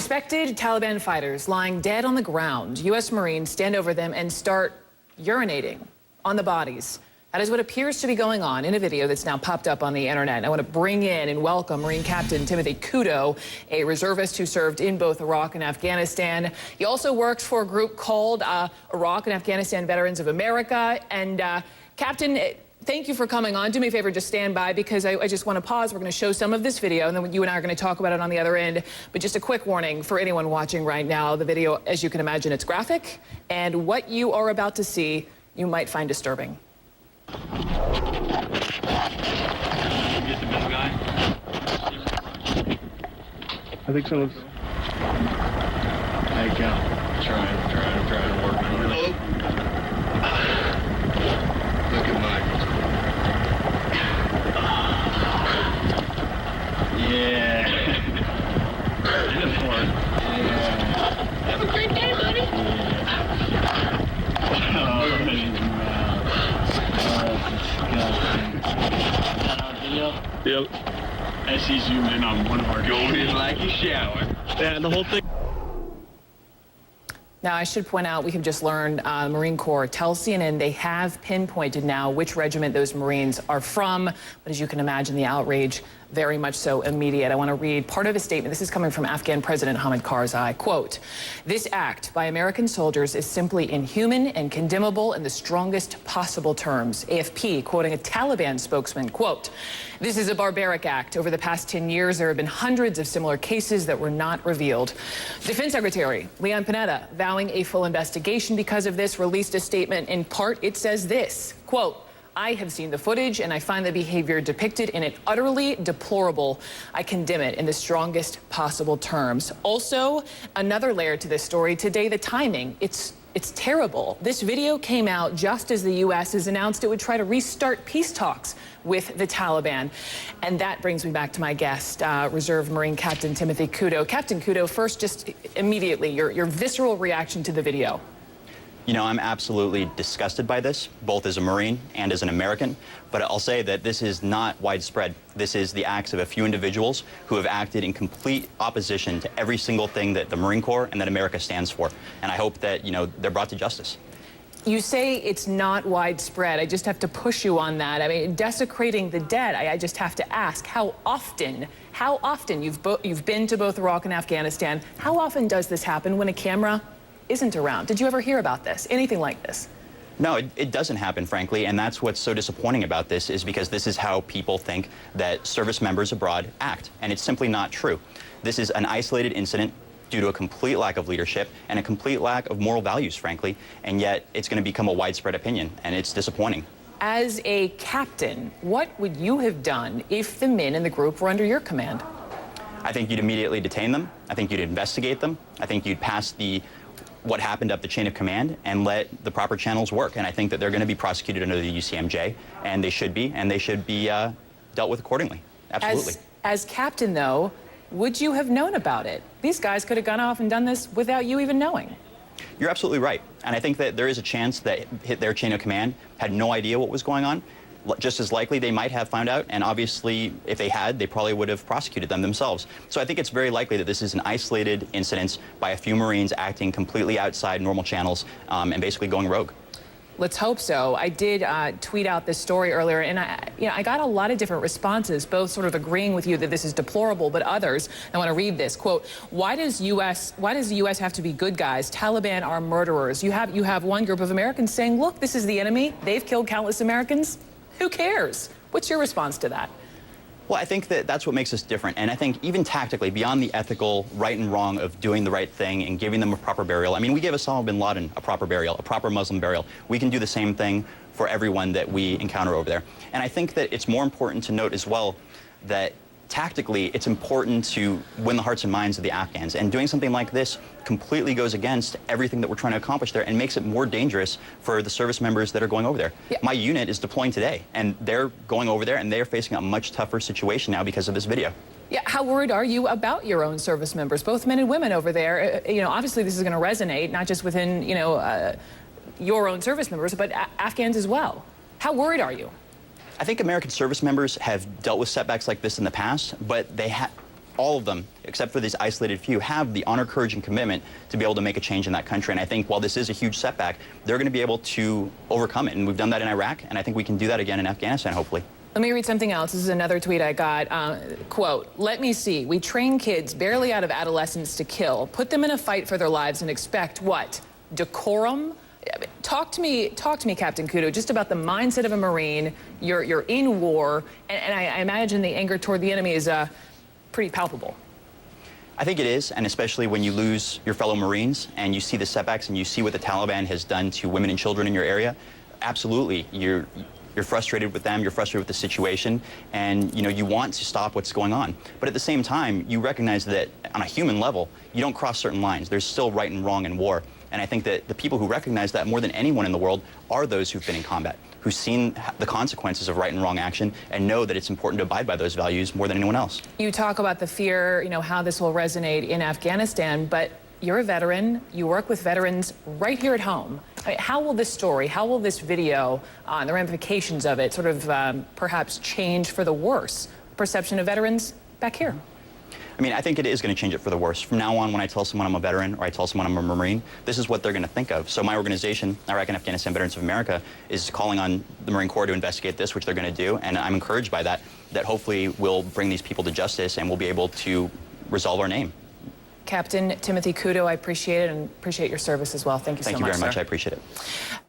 Suspected Taliban fighters lying dead on the ground. U.S. Marines stand over them and start urinating on the bodies. That is what appears to be going on in a video that's now popped up on the internet. I want to bring in and welcome Marine Captain Timothy Kudo, a reservist who served in both Iraq and Afghanistan. He also works for a group called Iraq and Afghanistan Veterans of America. And Captain, thank you for coming on. Do me a favor, just stand by, because I just want to pause. We're going to show some of this video, and then you and I are going to talk about it on the other end. But just a quick warning for anyone watching right now. The video, as you can imagine, it's graphic, and what you are about to see, you might find disturbing. Get the middle guy. I think so. There you go. Trying to work on it. Look at Mike. Yeah. Have a great day, buddy. Yep. As he zoomed in on one of our going in like a shower. Yeah, and the whole thing. Now, I should point out, we have just learned Marine Corps tells CNN they have pinpointed now which regiment those Marines are from. But as you can imagine, the outrage very much so immediate. I want to read part of his statement. This is coming from Afghan President Hamid Karzai. Quote, "This act by American soldiers is simply inhuman and condemnable in the strongest possible terms." AFP quoting a Taliban spokesman, quote, "This is a barbaric act. Over the past 10 years, there have been hundreds of similar cases that were not revealed." Defense Secretary Leon Panetta, vowing a full investigation because of this, released a statement. In part, it says this, quote, "I have seen the footage and I find the behavior depicted in it utterly deplorable. I condemn it in the strongest possible terms." Also, another layer to this story today, the timing. It's terrible. This video came out just as the U.S. has announced it would try to restart peace talks with the Taliban. And that brings me back to my guest, Reserve Marine Captain Timothy Kudo. Captain Kudo, first, just immediately, your visceral reaction to the video. You know, I'm absolutely disgusted by this, both as a Marine and as an American. But I'll say that this is not widespread. This is the acts of a few individuals who have acted in complete opposition to every single thing that the Marine Corps and that America stands for. And I hope that, you know, they're brought to justice. You say it's not widespread. I just have to push you on that. I mean, desecrating the dead, I just have to ask, how often you've been to both Iraq and Afghanistan, how often does this happen when a camera isn't around? Did you ever hear about this, anything like this? No, it doesn't happen, frankly, and that's what's so disappointing about this, is because this is how people think that service members abroad act, and it's simply not true. This is an isolated incident due to a complete lack of leadership and a complete lack of moral values, frankly, and yet it's going to become a widespread opinion, and it's disappointing. As a captain, what would you have done if the men in the group were under your command? I think you'd immediately detain them. I think you'd investigate them. I think you'd pass what happened up the chain of command and let the proper channels work. And I think that they're going to be prosecuted under the UCMJ, and they should be dealt with accordingly. Absolutely. As captain, though, would you have known about it? These guys could have gone off and done this without you even knowing. You're absolutely right. And I think that there is a chance that their chain of command had no idea what was going on. Just as likely they might have found out, and obviously if they had, they probably would have prosecuted them themselves. So I think it's very likely that this is an isolated incident by a few Marines acting completely outside normal channels and basically going rogue. Let's hope so. I did tweet out this story earlier, and I got a lot of different responses, both sort of agreeing with you that this is deplorable, but others, I want to read this, quote, why does the U.S. have to be good guys? Taliban are murderers. You have one group of Americans saying, look, this is the enemy. They've killed countless Americans. Who cares? What's your response to that? Well, I think that that's what makes us different. And I think even tactically, beyond the ethical right and wrong of doing the right thing and giving them a proper burial, I mean, we gave Osama bin Laden a proper burial, a proper Muslim burial. We can do the same thing for everyone that we encounter over there. And I think that it's more important to note as well that tactically, it's important to win the hearts and minds of the Afghans. And doing something like this completely goes against everything that we're trying to accomplish there and makes it more dangerous for the service members that are going over there. Yeah. My unit is deploying today, and they're going over there, and they're facing a much tougher situation now because of this video. Yeah, how worried are you about your own service members, both men and women over there? You know, obviously this is going to resonate, not just within, you know, your own service members, but Afghans as well. How worried are you? I think American service members have dealt with setbacks like this in the past, but all of them, except for these isolated few, have the honor, courage, and commitment to be able to make a change in that country. And I think while this is a huge setback, they're going to be able to overcome it. And we've done that in Iraq, and I think we can do that again in Afghanistan, hopefully. Let me read something else. This is another tweet I got. Quote, "Let me see. We train kids barely out of adolescence to kill, put them in a fight for their lives and expect what? Decorum?" Talk to me, Captain Kudo, just about the mindset of a Marine. You're in war, and I imagine the anger toward the enemy is pretty palpable. I think it is, and especially when you lose your fellow Marines and you see the setbacks and you see what the Taliban has done to women and children in your area, absolutely, you're frustrated with them, you're frustrated with the situation, and you want to stop what's going on. But at the same time, you recognize that on a human level, you don't cross certain lines. There's still right and wrong in war. And I think that the people who recognize that more than anyone in the world are those who've been in combat, who've seen the consequences of right and wrong action and know that it's important to abide by those values more than anyone else. You talk about the fear, how this will resonate in Afghanistan, but you're a veteran. You work with veterans right here at home. I mean, how will this story, how will this video, and the ramifications of it sort of perhaps change for the worse perception of veterans back here? I mean, I think it is going to change it for the worse. From now on, when I tell someone I'm a veteran or I tell someone I'm a Marine, this is what they're going to think of. So my organization, Iraq and Afghanistan Veterans of America, is calling on the Marine Corps to investigate this, which they're going to do. And I'm encouraged by that hopefully we'll bring these people to justice and we'll be able to resolve our name. Captain Timothy Kudo, I appreciate it and appreciate your service as well. Thank you so much, Thank you very much. sir. I appreciate it.